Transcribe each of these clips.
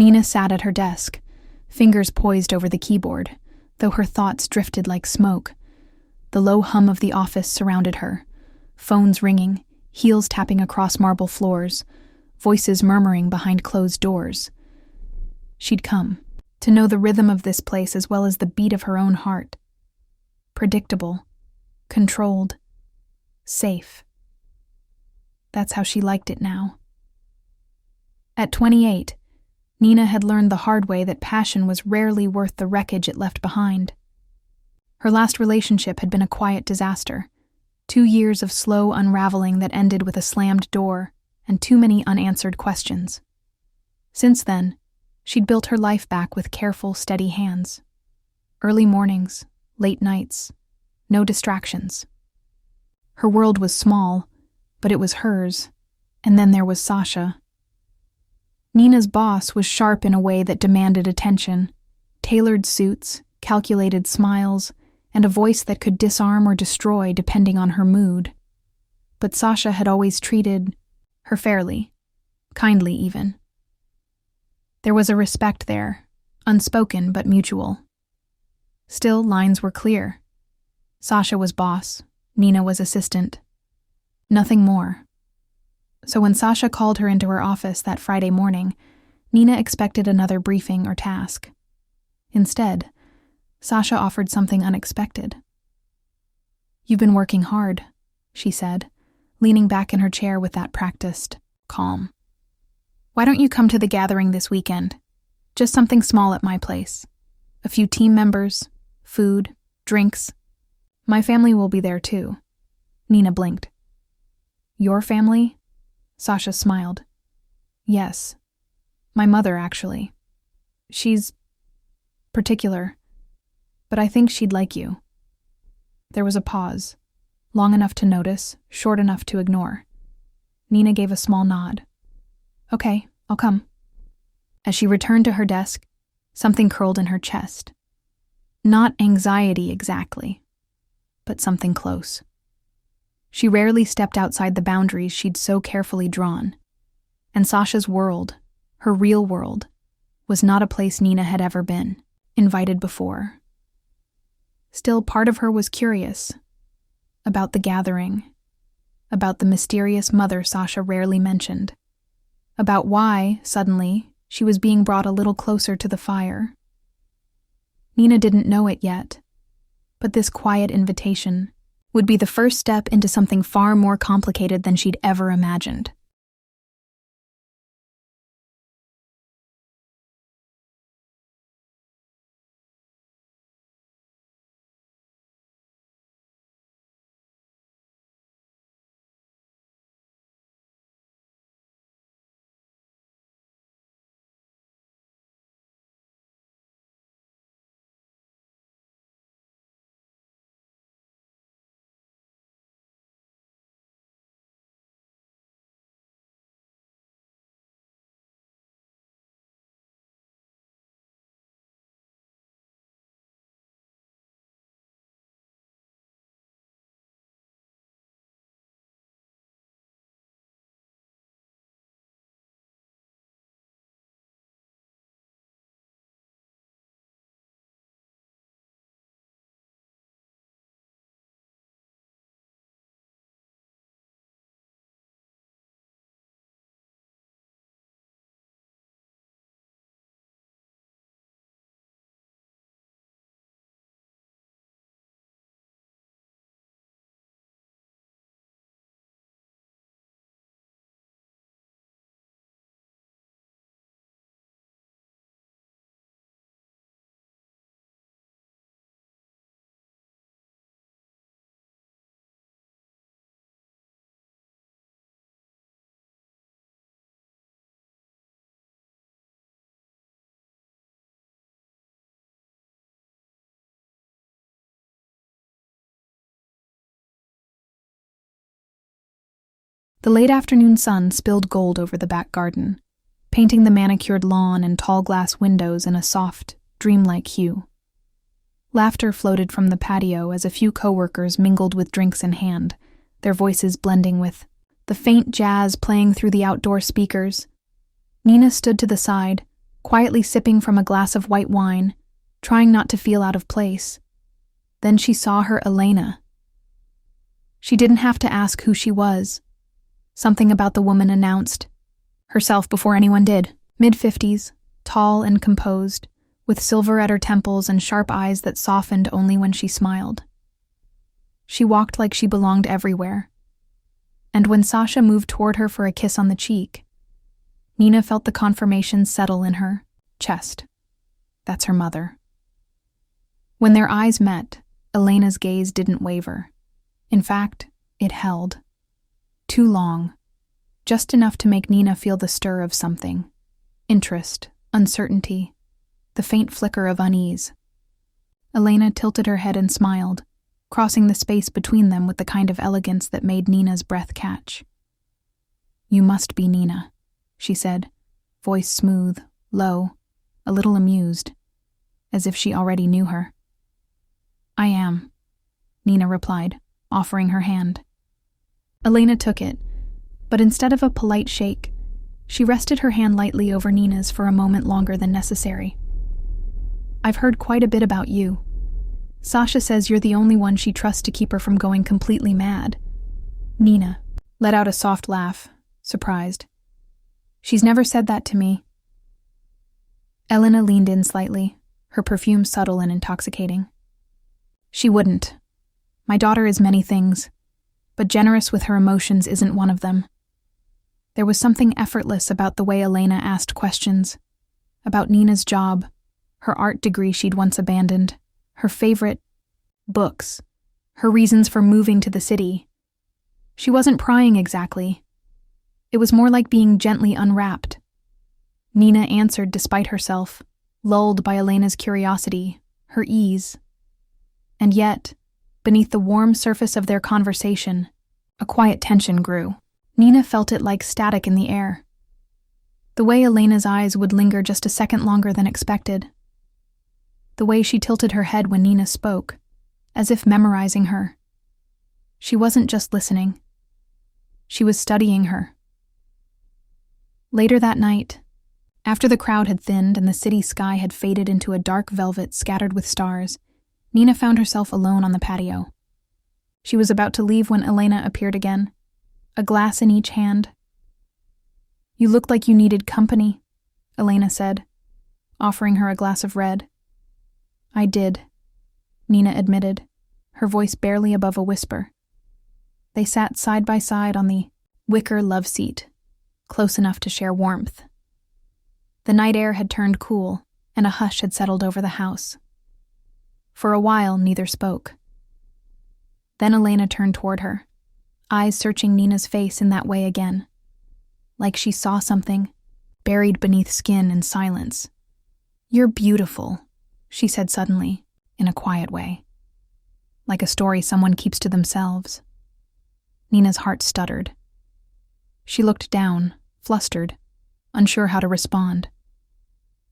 Nina sat at her desk, fingers poised over the keyboard, though her thoughts drifted like smoke. The low hum of the office surrounded her, phones ringing, heels tapping across marble floors, voices murmuring behind closed doors. She'd come to know the rhythm of this place as well as the beat of her own heart. Predictable, controlled, safe. That's how she liked it now. At 28, Nina had learned the hard way that passion was rarely worth the wreckage it left behind. Her last relationship had been a quiet disaster, 2 years of slow unraveling that ended with a slammed door and too many unanswered questions. Since then, she'd built her life back with careful, steady hands. Early mornings, late nights, no distractions. Her world was small, but it was hers, and then there was Sasha. Nina's boss was sharp in a way that demanded attention, tailored suits, calculated smiles, and a voice that could disarm or destroy depending on her mood. But Sasha had always treated her fairly, kindly even. There was a respect there, unspoken but mutual. Still, lines were clear. Sasha was boss, Nina was assistant. Nothing more. So when Sasha called her into her office that Friday morning, Nina expected another briefing or task. Instead, Sasha offered something unexpected. "You've been working hard," she said, leaning back in her chair with that practiced calm. "Why don't you come to the gathering this weekend? Just something small at my place. A few team members, food, drinks. My family will be there too." Nina blinked. "Your family?" Sasha smiled. "Yes. My mother, actually. She's particular, but I think she'd like you." There was a pause, long enough to notice, short enough to ignore. Nina gave a small nod. "Okay, I'll come." As she returned to her desk, something curled in her chest. Not anxiety exactly, but something close. She rarely stepped outside the boundaries she'd so carefully drawn, and Sasha's world, her real world, was not a place Nina had ever been, invited before. Still, part of her was curious about the gathering, about the mysterious mother Sasha rarely mentioned, about why, suddenly, she was being brought a little closer to the fire. Nina didn't know it yet, but this quiet invitation would be the first step into something far more complicated than she'd ever imagined. The late afternoon sun spilled gold over the back garden, painting the manicured lawn and tall glass windows in a soft, dreamlike hue. Laughter floated from the patio as a few coworkers mingled with drinks in hand, their voices blending with the faint jazz playing through the outdoor speakers. Nina stood to the side, quietly sipping from a glass of white wine, trying not to feel out of place. Then she saw her Elena. She didn't have to ask who she was. Something about the woman announced herself before anyone did. Mid-50s, tall and composed, with silver at her temples and sharp eyes that softened only when she smiled. She walked like she belonged everywhere. And when Sasha moved toward her for a kiss on the cheek, Nina felt the confirmation settle in her chest. That's her mother. When their eyes met, Elena's gaze didn't waver. In fact, it held. Too long. Just enough to make Nina feel the stir of something. Interest, uncertainty, the faint flicker of unease. Elena tilted her head and smiled, crossing the space between them with the kind of elegance that made Nina's breath catch. "You must be Nina," she said, voice smooth, low, a little amused, as if she already knew her. "I am," Nina replied, offering her hand. Elena took it, but instead of a polite shake, she rested her hand lightly over Nina's for a moment longer than necessary. "I've heard quite a bit about you. Sasha says you're the only one she trusts to keep her from going completely mad." Nina let out a soft laugh, surprised. "She's never said that to me." Elena leaned in slightly, her perfume subtle and intoxicating. "She wouldn't. My daughter is many things, but generous with her emotions isn't one of them." There was something effortless about the way Elena asked questions, about Nina's job, her art degree she'd once abandoned, her favorite books, her reasons for moving to the city. She wasn't prying exactly. It was more like being gently unwrapped. Nina answered despite herself, lulled by Elena's curiosity, her ease. And yet, beneath the warm surface of their conversation, a quiet tension grew. Nina felt it like static in the air. The way Elena's eyes would linger just a second longer than expected. The way she tilted her head when Nina spoke, as if memorizing her. She wasn't just listening. She was studying her. Later that night, after the crowd had thinned and the city sky had faded into a dark velvet scattered with stars, Nina found herself alone on the patio. She was about to leave when Elena appeared again, a glass in each hand. "You looked like you needed company," Elena said, offering her a glass of red. "I did," Nina admitted, her voice barely above a whisper. They sat side by side on the wicker love seat, close enough to share warmth. The night air had turned cool, and a hush had settled over the house. For a while, neither spoke. Then Elena turned toward her, eyes searching Nina's face in that way again, like she saw something buried beneath skin in silence. "You're beautiful," she said suddenly, in a quiet way, like a story someone keeps to themselves. Nina's heart stuttered. She looked down, flustered, unsure how to respond.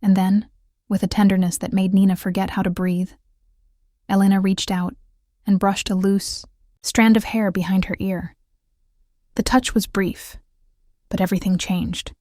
And then, with a tenderness that made Nina forget how to breathe, Elena reached out and brushed a loose strand of hair behind her ear. The touch was brief, but everything changed.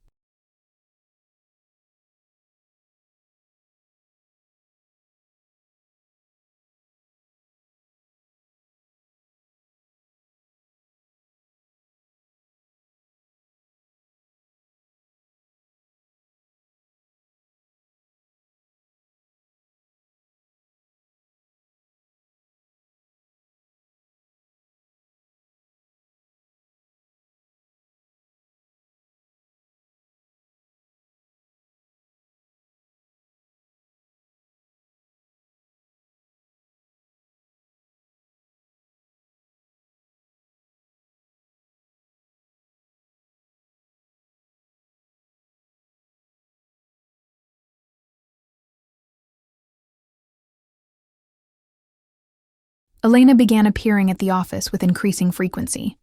Elena began appearing at the office with increasing frequency.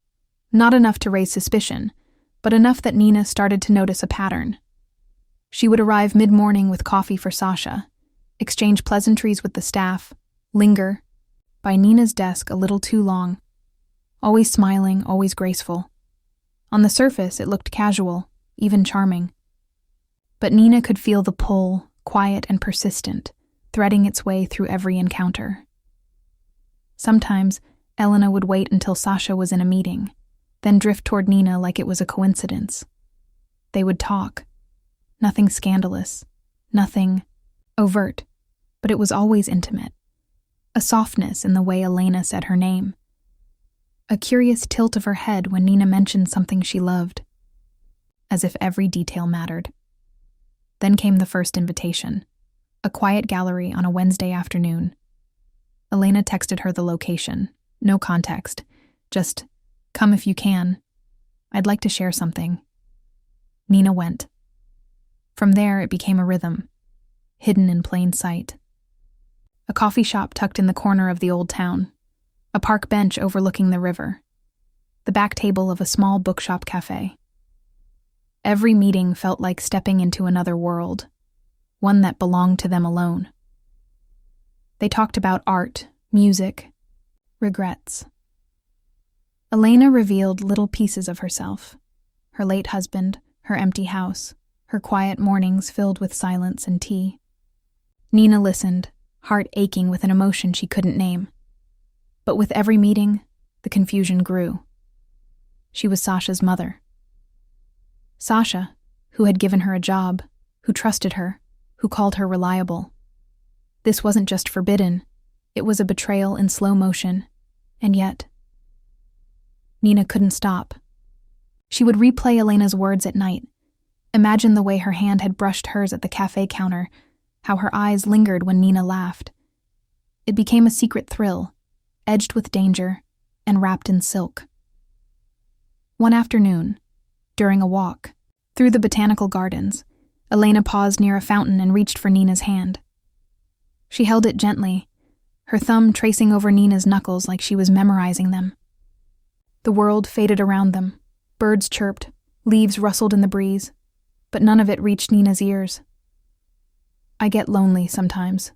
Not enough to raise suspicion, but enough that Nina started to notice a pattern. She would arrive mid-morning with coffee for Sasha, exchange pleasantries with the staff, linger by Nina's desk a little too long. Always smiling, always graceful. On the surface, it looked casual, even charming. But Nina could feel the pull, quiet and persistent, threading its way through every encounter. Sometimes, Elena would wait until Sasha was in a meeting, then drift toward Nina like it was a coincidence. They would talk. Nothing scandalous, nothing overt, but it was always intimate. A softness in the way Elena said her name. A curious tilt of her head when Nina mentioned something she loved. As if every detail mattered. Then came the first invitation. A quiet gallery on a Wednesday afternoon. Elena texted her the location. No context. Just, come if you can. I'd like to share something. Nina went. From there, it became a rhythm, hidden in plain sight. A coffee shop tucked in the corner of the old town. A park bench overlooking the river. The back table of a small bookshop cafe. Every meeting felt like stepping into another world, one that belonged to them alone. They talked about art, music, regrets. Elena revealed little pieces of herself, her late husband, her empty house, her quiet mornings filled with silence and tea. Nina listened, heart aching with an emotion she couldn't name. But with every meeting, the confusion grew. She was Sasha's mother. Sasha, who had given her a job, who trusted her, who called her reliable. This wasn't just forbidden, it was a betrayal in slow motion, and yet... Nina couldn't stop. She would replay Elena's words at night, imagine the way her hand had brushed hers at the cafe counter, how her eyes lingered when Nina laughed. It became a secret thrill, edged with danger, and wrapped in silk. One afternoon, during a walk, through the botanical gardens, Elena paused near a fountain and reached for Nina's hand. She held it gently, her thumb tracing over Nina's knuckles like she was memorizing them. The world faded around them, birds chirped, leaves rustled in the breeze, but none of it reached Nina's ears. "I get lonely sometimes,"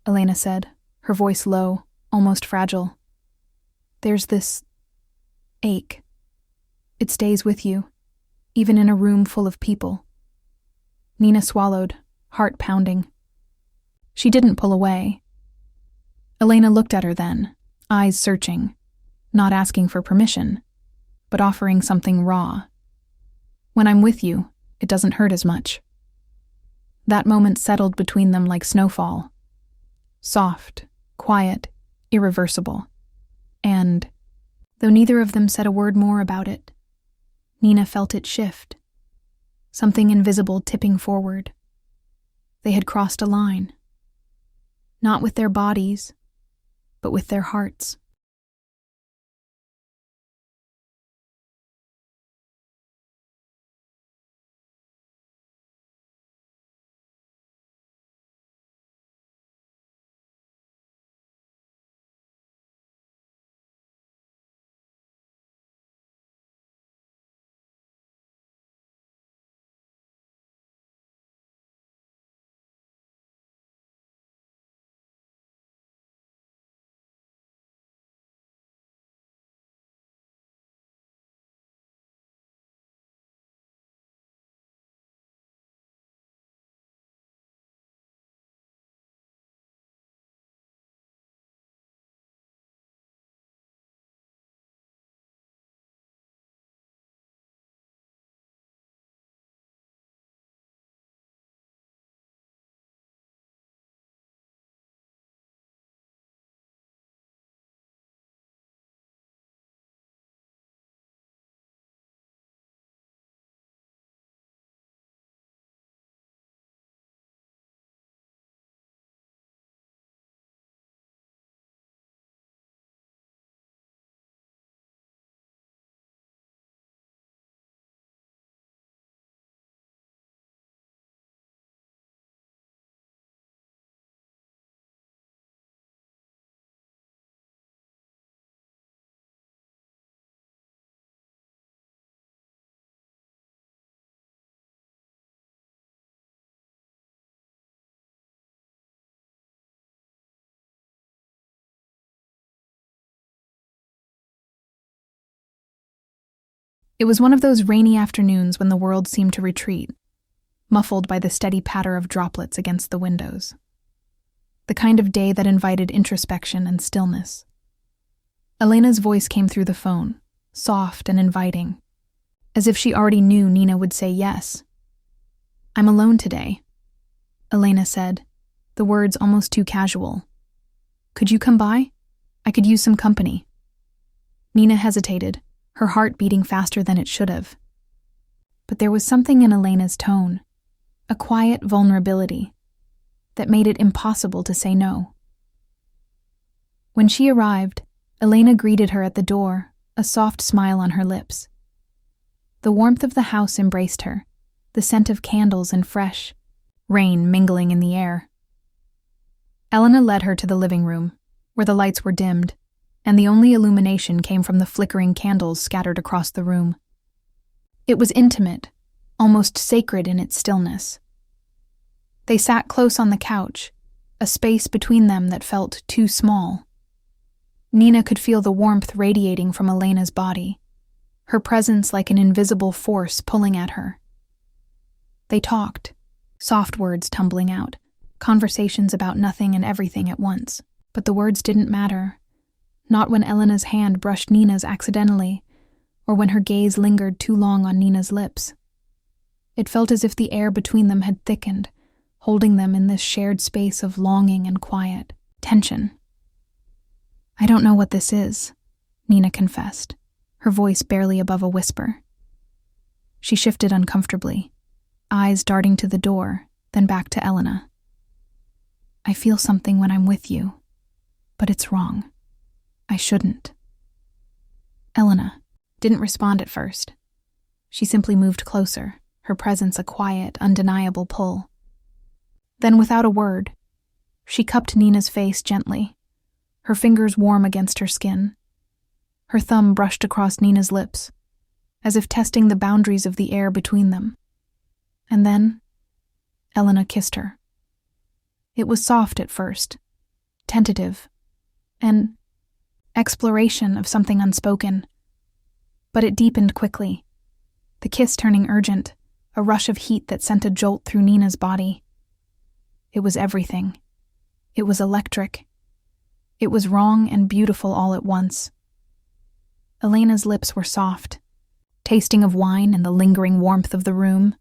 Elena said, her voice low, almost fragile. "There's this ache. It stays with you, even in a room full of people." Nina swallowed, heart pounding. She didn't pull away. Elena looked at her then, eyes searching, not asking for permission, but offering something raw. "When I'm with you, it doesn't hurt as much." That moment settled between them like snowfall. Soft, quiet, irreversible. And, though neither of them said a word more about it, Nina felt it shift. Something invisible tipping forward. They had crossed a line. Not with their bodies, but with their hearts. It was one of those rainy afternoons when the world seemed to retreat. muffled by the steady patter of droplets against the windows. The kind of day that invited introspection and stillness. Elena's voice came through the phone, soft and inviting, as if she already knew Nina would say yes. "I'm alone today," Elena said, the words almost too casual. "Could you come by? I could use some company." Nina hesitated, her heart beating faster than it should have. But there was something in Elena's tone, a quiet vulnerability, that made it impossible to say no. When she arrived, Elena greeted her at the door, a soft smile on her lips. The warmth of the house embraced her, the scent of candles and fresh rain mingling in the air. Elena led her to the living room, where the lights were dimmed, and the only illumination came from the flickering candles scattered across the room. It was intimate, almost sacred in its stillness. They sat close on the couch, a space between them that felt too small. Nina could feel the warmth radiating from Elena's body, her presence like an invisible force pulling at her. They talked, soft words tumbling out, conversations about nothing and everything at once. But the words didn't matter, not when Elena's hand brushed Nina's accidentally, or when her gaze lingered too long on Nina's lips. It felt as if the air between them had thickened, holding them in this shared space of longing and quiet tension. "I don't know what this is," Nina confessed, her voice barely above a whisper. She shifted uncomfortably, eyes darting to the door, then back to Elena. "I feel something when I'm with you, but it's wrong. I shouldn't." Elena didn't respond at first. She simply moved closer, her presence a quiet, undeniable pull. Then, without a word, she cupped Nina's face gently, her fingers warm against her skin. Her thumb brushed across Nina's lips, as if testing the boundaries of the air between them. And then, Elena kissed her. It was soft at first, tentative, an exploration of something unspoken. But it deepened quickly, the kiss turning urgent, a rush of heat that sent a jolt through Nina's body. It was everything. It was electric. It was wrong and beautiful all at once. Elena's lips were soft, tasting of wine and the lingering warmth of the room.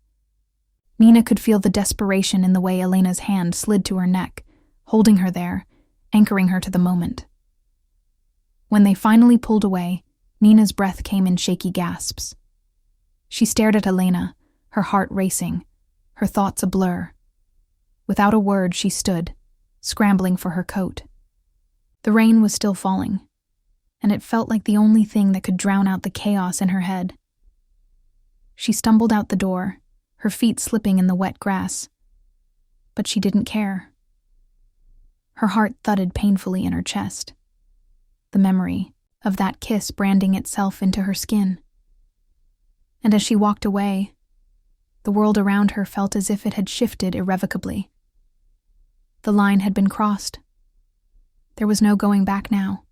Nina could feel the desperation in the way Elena's hand slid to her neck, holding her there, anchoring her to the moment. When they finally pulled away, Nina's breath came in shaky gasps. She stared at Elena, her heart racing, her thoughts a blur. Without a word, she stood, scrambling for her coat. The rain was still falling, and it felt like the only thing that could drown out the chaos in her head. She stumbled out the door, her feet slipping in the wet grass. But she didn't care. Her heart thudded painfully in her chest, the memory of that kiss branding itself into her skin. And as she walked away, the world around her felt as if it had shifted irrevocably. The line had been crossed. There was no going back now.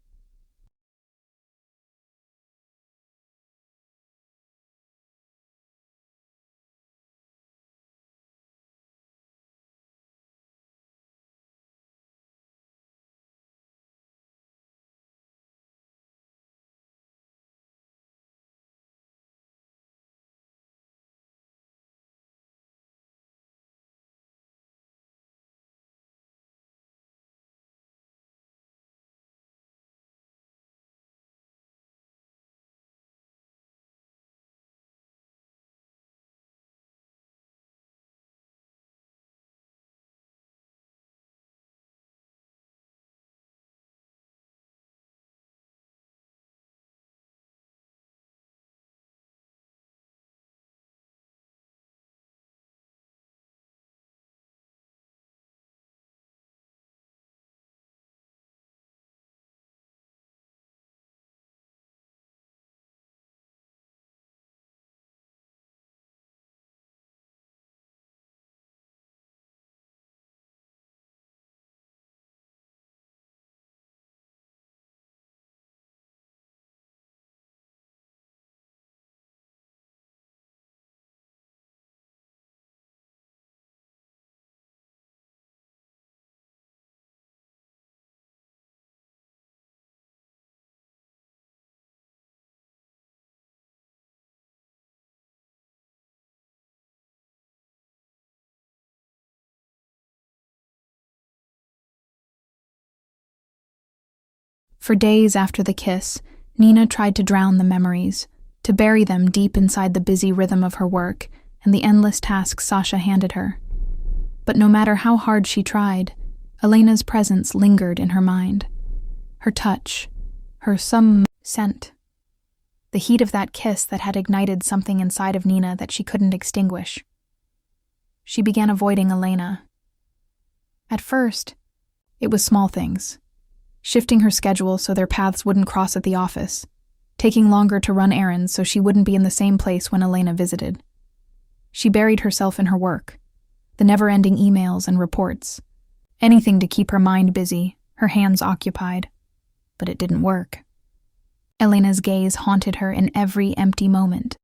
For days after the kiss, Nina tried to drown the memories, to bury them deep inside the busy rhythm of her work and the endless tasks Sasha handed her. But no matter how hard she tried, Elena's presence lingered in her mind. Her touch, her some scent. The heat of that kiss that had ignited something inside of Nina that she couldn't extinguish. She began avoiding Elena. At first, it was small things. Shifting her schedule so their paths wouldn't cross at the office, taking longer to run errands so she wouldn't be in the same place when Elena visited. She buried herself in her work, the never-ending emails and reports, anything to keep her mind busy, her hands occupied. But it didn't work. Elena's gaze haunted her in every empty moment.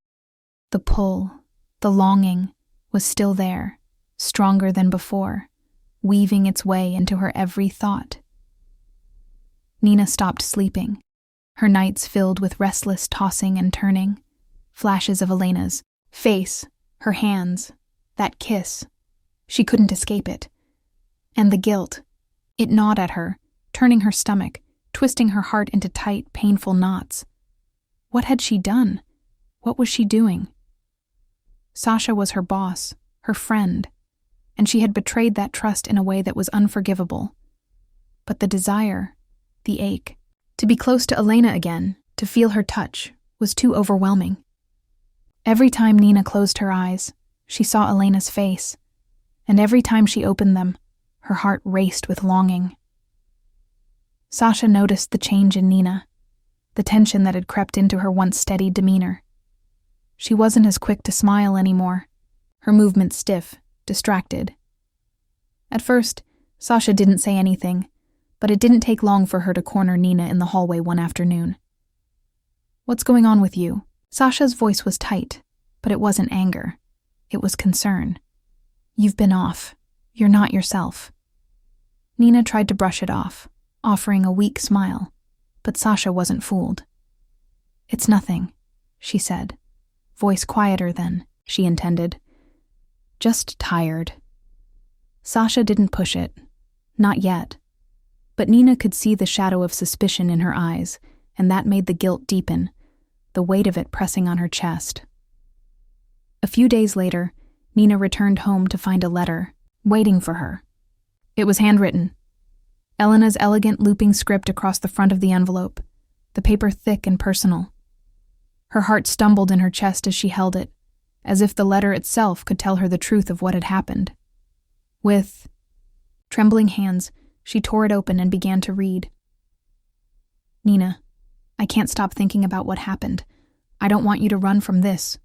The pull, the longing, was still there, stronger than before, weaving its way into her every thought. Nina stopped sleeping, her nights filled with restless tossing and turning, flashes of Elena's face, her hands, that kiss. She couldn't escape it. And the guilt. It gnawed at her, turning her stomach, twisting her heart into tight, painful knots. What had she done? What was she doing? Sasha was her boss, her friend, and she had betrayed that trust in a way that was unforgivable. But the desire, the ache, to be close to Elena again, to feel her touch, was too overwhelming. Every time Nina closed her eyes, she saw Elena's face, and every time she opened them, her heart raced with longing. Sasha noticed the change in Nina, the tension that had crept into her once steady demeanor. She wasn't as quick to smile anymore, her movements stiff, distracted. At first, Sasha didn't say anything, but it didn't take long for her to corner Nina in the hallway one afternoon. "What's going on with you?" Sasha's voice was tight, but it wasn't anger. It was concern. "You've been off. You're not yourself." Nina tried to brush it off, offering a weak smile, but Sasha wasn't fooled. "It's nothing," she said, voice quieter than she intended. "Just tired." Sasha didn't push it. Not yet. But Nina could see the shadow of suspicion in her eyes, and that made the guilt deepen, the weight of it pressing on her chest. A few days later, Nina returned home to find a letter, waiting for her. It was handwritten. Elena's elegant looping script across the front of the envelope, the paper thick and personal. Her heart stumbled in her chest as she held it, as if the letter itself could tell her the truth of what had happened. With trembling hands, she tore it open and began to read. "Nina, I can't stop thinking about what happened. I don't want you to run from this,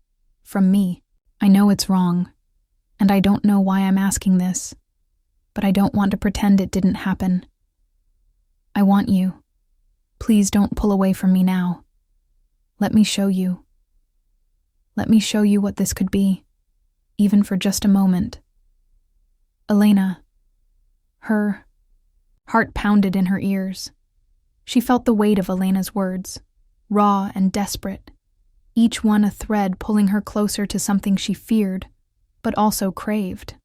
from me. I know it's wrong, and I don't know why I'm asking this, but I don't want to pretend it didn't happen. I want you. Please don't pull away from me now. Let me show you. Let me show you what this could be, even for just a moment. Elena." Her heart pounded in her ears. She felt the weight of Elena's words, raw and desperate, each one a thread pulling her closer to something she feared, but also craved.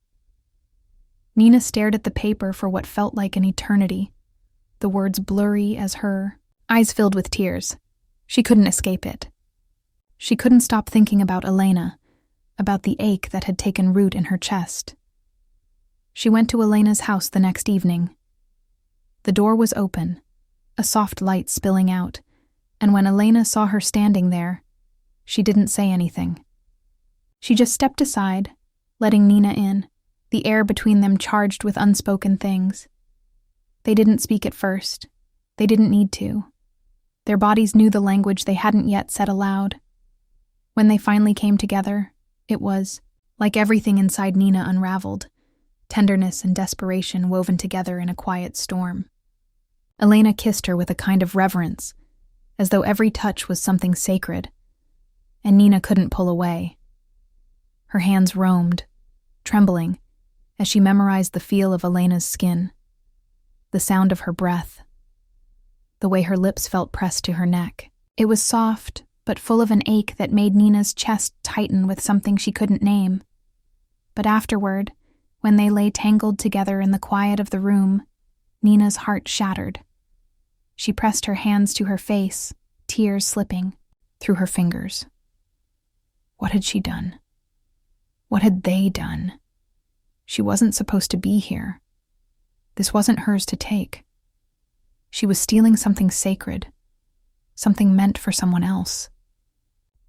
Nina stared at the paper for what felt like an eternity, the words blurry as her eyes filled with tears. She couldn't escape it. She couldn't stop thinking about Elena, about the ache that had taken root in her chest. She went to Elena's house the next evening. The door was open, a soft light spilling out, and when Elena saw her standing there, she didn't say anything. She just stepped aside, letting Nina in, the air between them charged with unspoken things. They didn't speak at first. They didn't need to. Their bodies knew the language they hadn't yet said aloud. When they finally came together, it was like everything inside Nina unraveled, tenderness and desperation woven together in a quiet storm. Elena kissed her with a kind of reverence, as though every touch was something sacred, and Nina couldn't pull away. Her hands roamed, trembling, as she memorized the feel of Elena's skin, the sound of her breath, the way her lips felt pressed to her neck. It was soft, but full of an ache that made Nina's chest tighten with something she couldn't name. But afterward, when they lay tangled together in the quiet of the room, Nina's heart shattered. She pressed her hands to her face, tears slipping through her fingers. What had she done? What had they done? She wasn't supposed to be here. This wasn't hers to take. She was stealing something sacred, something meant for someone else.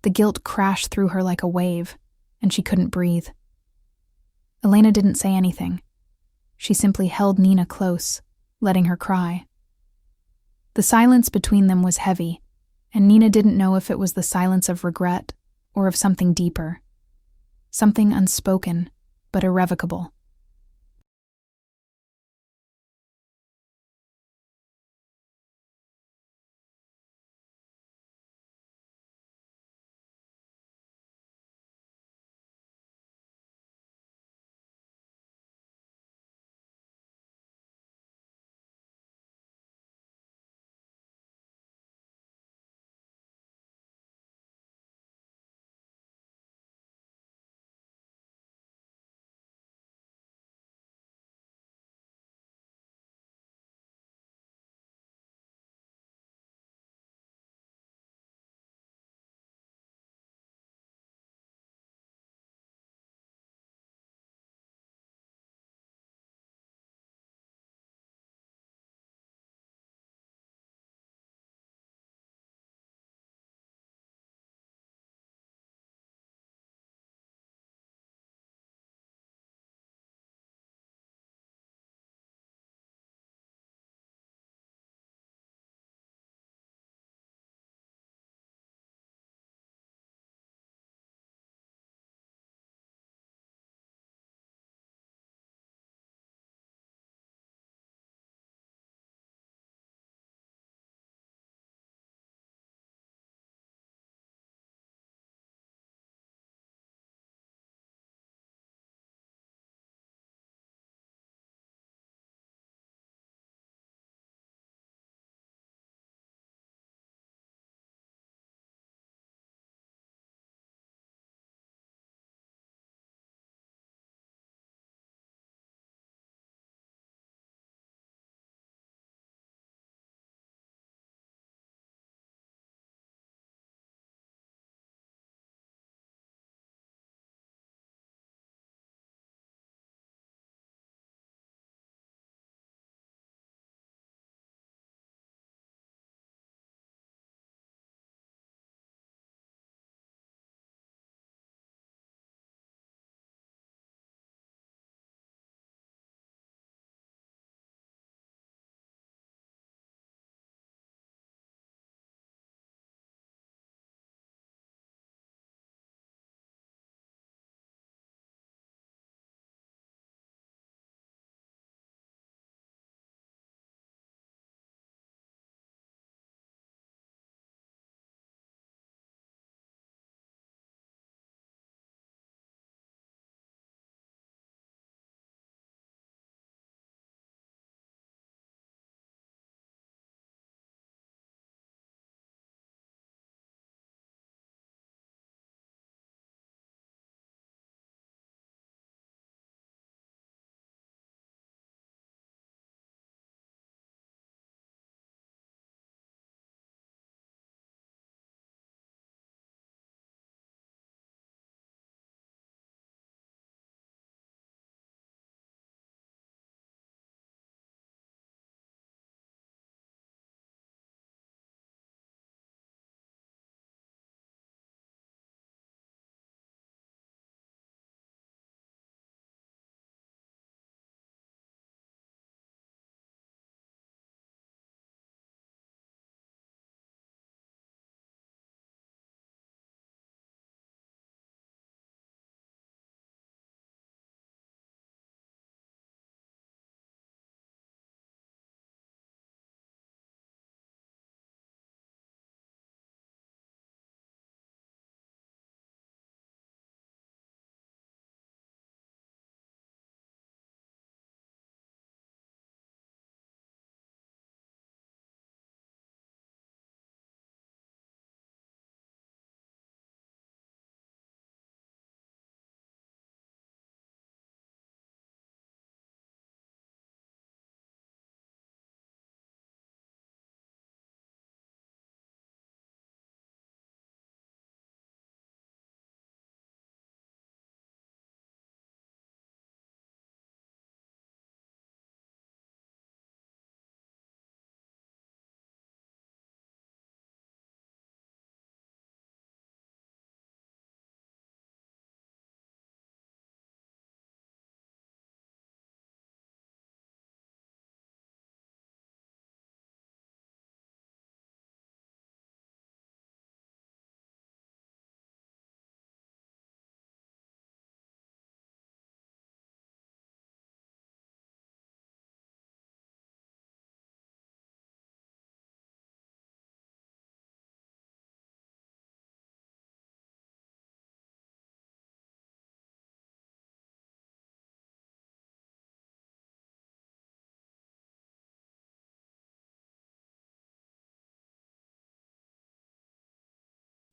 The guilt crashed through her like a wave, and she couldn't breathe. Elena didn't say anything. She simply held Nina close, letting her cry. The silence between them was heavy, and Nina didn't know if it was the silence of regret or of something deeper, something unspoken but irrevocable.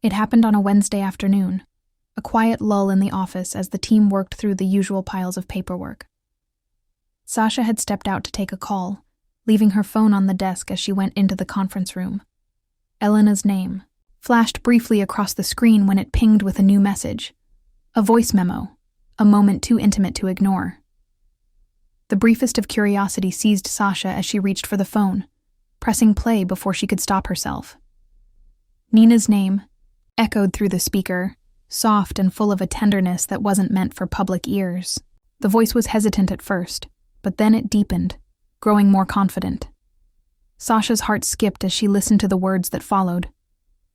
It happened on a Wednesday afternoon, a quiet lull in the office as the team worked through the usual piles of paperwork. Sasha had stepped out to take a call, leaving her phone on the desk as she went into the conference room. Elena's name flashed briefly across the screen when it pinged with a new message. A voice memo, a moment too intimate to ignore. The briefest of curiosity seized Sasha as she reached for the phone, pressing play before she could stop herself. Nina's name echoed through the speaker, soft and full of a tenderness that wasn't meant for public ears. The voice was hesitant at first, but then it deepened, growing more confident. Sasha's heart skipped as she listened to the words that followed.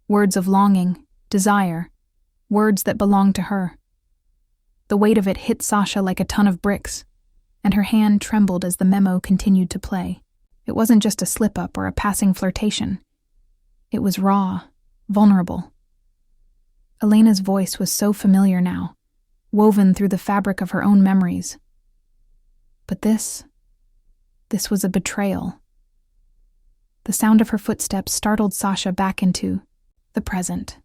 Words of longing, desire, words that belonged to her. The weight of it hit Sasha like a ton of bricks, and her hand trembled as the memo continued to play. It wasn't just a slip-up or a passing flirtation. It was raw, vulnerable. Elena's voice was so familiar now, woven through the fabric of her own memories. But this was a betrayal. The sound of her footsteps startled Sasha back into the present.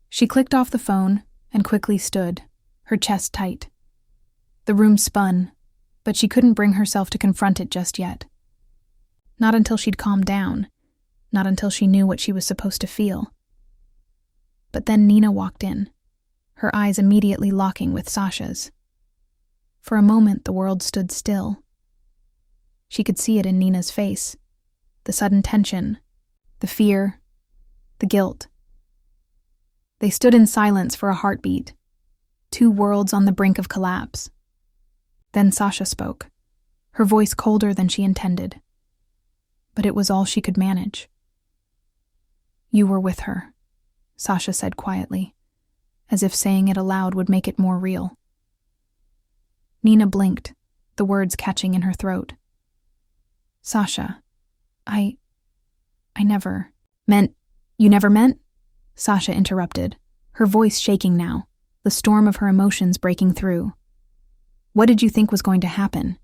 She clicked off the phone and quickly stood, her chest tight. The room spun, but she couldn't bring herself to confront it just yet. Not until she'd calmed down, not until she knew what she was supposed to feel. But then Nina walked in, her eyes immediately locking with Sasha's. For a moment, the world stood still. She could see it in Nina's face, the sudden tension, the fear, the guilt. They stood in silence for a heartbeat, two worlds on the brink of collapse. Then Sasha spoke, her voice colder than she intended. But it was all she could manage. "You were with her," Sasha said quietly, as if saying it aloud would make it more real. Nina blinked, the words catching in her throat. "Sasha, I never meant." "You never meant?" Sasha interrupted, her voice shaking now, the storm of her emotions breaking through. "What did you think was going to happen?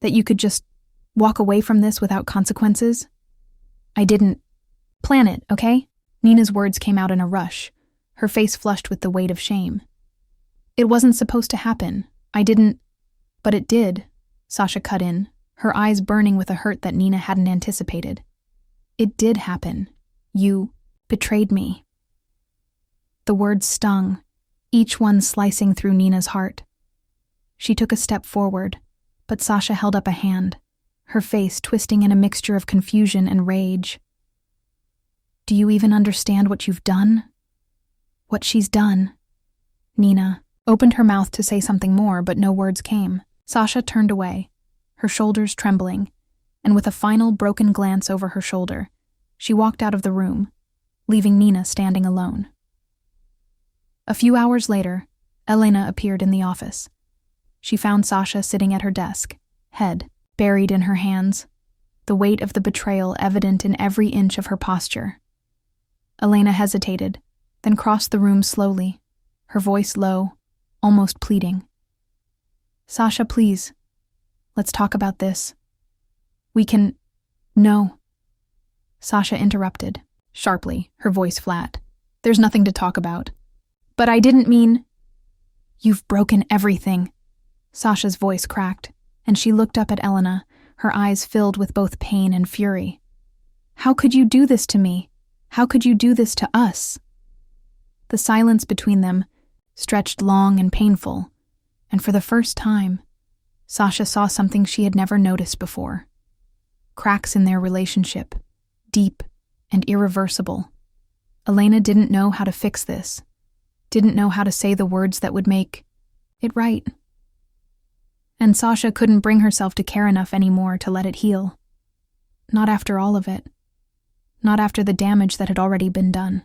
That you could just walk away from this without consequences? I didn't plan it, okay?" Nina's words came out in a rush, her face flushed with the weight of shame. "It wasn't supposed to happen. I didn't—" "But it did," Sasha cut in, her eyes burning with a hurt that Nina hadn't anticipated. "It did happen. You betrayed me." The words stung, each one slicing through Nina's heart. She took a step forward, but Sasha held up a hand, her face twisting in a mixture of confusion and rage. "Do you even understand what you've done? What she's done?" Nina opened her mouth to say something more, but no words came. Sasha turned away, her shoulders trembling, and with a final broken glance over her shoulder, she walked out of the room, leaving Nina standing alone. A few hours later, Elena appeared in the office. She found Sasha sitting at her desk, head buried in her hands, the weight of the betrayal evident in every inch of her posture. Elena hesitated, then crossed the room slowly, her voice low, almost pleading. "Sasha, please. Let's talk about this. We can—" "No." Sasha interrupted, sharply, her voice flat. "There's nothing to talk about." "But I didn't mean—" "You've broken everything." Sasha's voice cracked, and she looked up at Elena, her eyes filled with both pain and fury. "How could you do this to me? How could you do this to us?" The silence between them stretched long and painful, and for the first time, Sasha saw something she had never noticed before. Cracks in their relationship, deep and irreversible. Elena didn't know how to fix this, didn't know how to say the words that would make it right. And Sasha couldn't bring herself to care enough anymore to let it heal. Not after all of it. Not after the damage that had already been done.